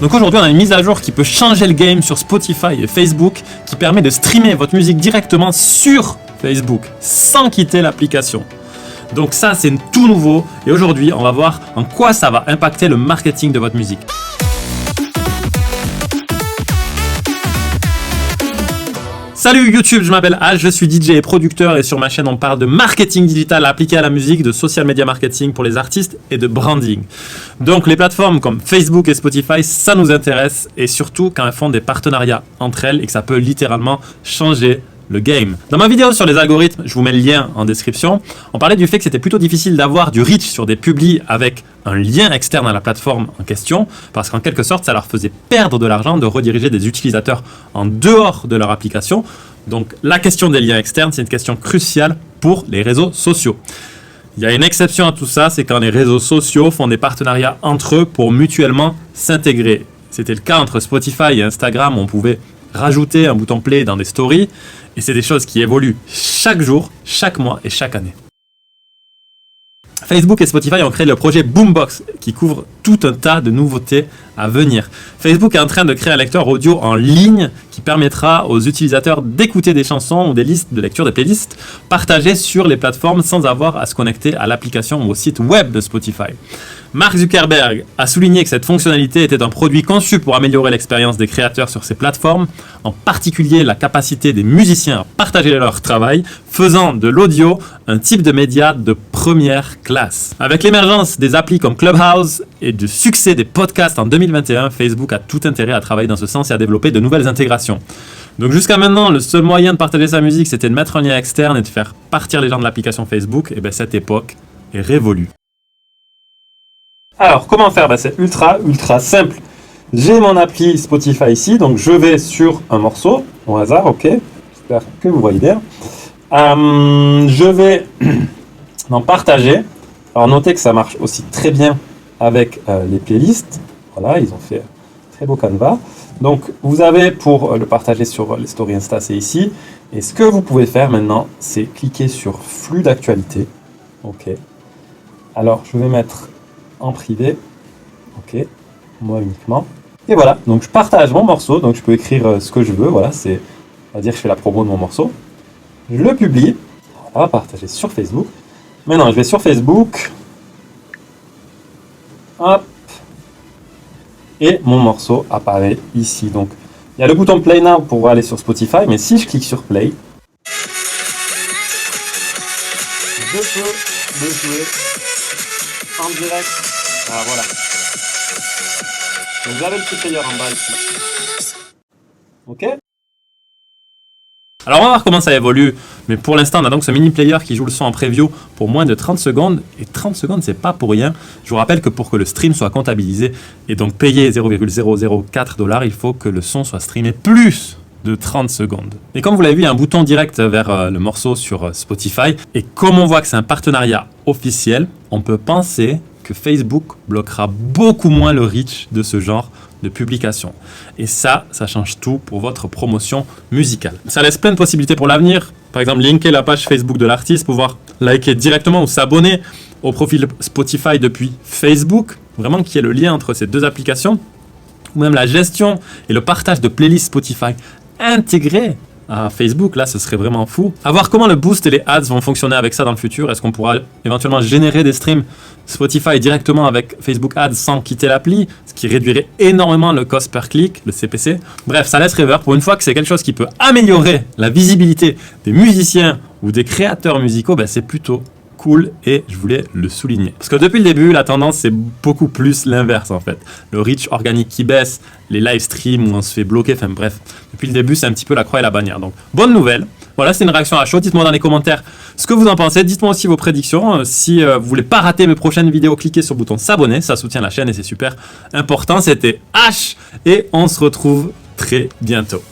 Donc aujourd'hui, on a une mise à jour qui peut changer le game sur Spotify et Facebook, qui permet de streamer votre musique directement sur Facebook, sans quitter l'application. Donc ça, c'est tout nouveau, et aujourd'hui, on va voir en quoi ça va impacter le marketing de votre musique. Salut YouTube, je m'appelle Al, je suis DJ et producteur et sur ma chaîne on parle de marketing digital appliqué à la musique, de social media marketing pour les artistes et de branding. Donc les plateformes comme Facebook et Spotify, ça nous intéresse et surtout quand elles font des partenariats entre elles et que ça peut littéralement changer le game. Dans ma vidéo sur les algorithmes, je vous mets le lien en description, on parlait du fait que c'était plutôt difficile d'avoir du reach sur des publis avec un lien externe à la plateforme en question, parce qu'en quelque sorte, ça leur faisait perdre de l'argent de rediriger des utilisateurs en dehors de leur application. Donc la question des liens externes, c'est une question cruciale pour les réseaux sociaux. Il y a une exception à tout ça, c'est quand les réseaux sociaux font des partenariats entre eux pour mutuellement s'intégrer. C'était le cas entre Spotify et Instagram, on pouvait rajouter un bouton play dans des stories, et c'est des choses qui évoluent chaque jour, chaque mois et chaque année. Facebook et Spotify ont créé le projet Boombox qui couvre tout un tas de nouveautés à venir. Facebook est en train de créer un lecteur audio en ligne qui permettra aux utilisateurs d'écouter des chansons ou des listes de lecture de playlists partagées sur les plateformes sans avoir à se connecter à l'application ou au site web de Spotify. Mark Zuckerberg a souligné que cette fonctionnalité était un produit conçu pour améliorer l'expérience des créateurs sur ces plateformes, en particulier la capacité des musiciens à partager leur travail, faisant de l'audio un type de média de première classe. Avec l'émergence des applis comme Clubhouse et du succès des podcasts en 2021, Facebook a tout intérêt à travailler dans ce sens et à développer de nouvelles intégrations. Donc jusqu'à maintenant, le seul moyen de partager sa musique, c'était de mettre un lien externe et de faire partir les gens de l'application Facebook. Et bien cette époque est révolue. Alors, comment faire? C'est ultra simple. J'ai mon appli Spotify ici, donc je vais sur un morceau, au hasard, ok. J'espère que vous voyez bien. Je vais en partager. Alors, notez que ça marche aussi très bien avec les playlists. Voilà, ils ont fait un très beau canevas. Donc, vous avez pour le partager sur les stories Insta, c'est ici. Et ce que vous pouvez faire maintenant, c'est cliquer sur flux d'actualité. Ok. Alors, je vais mettre en privé, ok, moi uniquement. Et voilà, donc je partage mon morceau, donc je peux écrire ce que je veux, voilà, c'est, on va dire que je fais la promo de mon morceau. Je le publie, voilà, partager sur Facebook. Maintenant, je vais sur Facebook, hop, et mon morceau apparaît ici. Donc, il y a le bouton Play Now pour aller sur Spotify, mais si je clique sur Play, je peux le jouer en direct. Ah, voilà. Donc vous avez le petit player en bas ici. Ok. Alors on va voir comment ça évolue, mais pour l'instant on a donc ce mini player qui joue le son en preview pour moins de 30 secondes, et 30 secondes c'est pas pour rien. Je vous rappelle que pour que le stream soit comptabilisé et donc payer 0,004 $, il faut que le son soit streamé plus de 30 secondes. Et comme vous l'avez vu, il y a un bouton direct vers le morceau sur Spotify, et comme on voit que c'est un partenariat officiel, on peut penser que Facebook bloquera beaucoup moins le reach de ce genre de publication. Et ça change tout pour votre promotion musicale. Ça laisse plein de possibilités pour l'avenir. Par exemple, linker la page Facebook de l'artiste, pouvoir liker directement ou s'abonner au profil Spotify depuis Facebook, vraiment qu'il y ait le lien entre ces deux applications, ou même la gestion et le partage de playlists Spotify intégrés à Facebook, là ce serait vraiment fou. À voir comment le boost et les ads vont fonctionner avec ça dans le futur. Est-ce qu'on pourra éventuellement générer des streams Spotify directement avec Facebook Ads sans quitter l'appli, ce qui réduirait énormément le cost per click, le CPC. Bref, ça laisse rêveur. Pour une fois que c'est quelque chose qui peut améliorer la visibilité des musiciens ou des créateurs musicaux, c'est plutôt cool et je voulais le souligner. Parce que depuis le début, la tendance c'est beaucoup plus l'inverse en fait. Le reach organique qui baisse, les live streams où on se fait bloquer, enfin bref. Depuis le début, c'est un petit peu la croix et la bannière. Donc, bonne nouvelle. Voilà, c'est une réaction à chaud. Dites-moi dans les commentaires ce que vous en pensez. Dites-moi aussi vos prédictions. Si vous voulez pas rater mes prochaines vidéos, cliquez sur le bouton s'abonner. Ça soutient la chaîne et c'est super important. C'était H et on se retrouve très bientôt.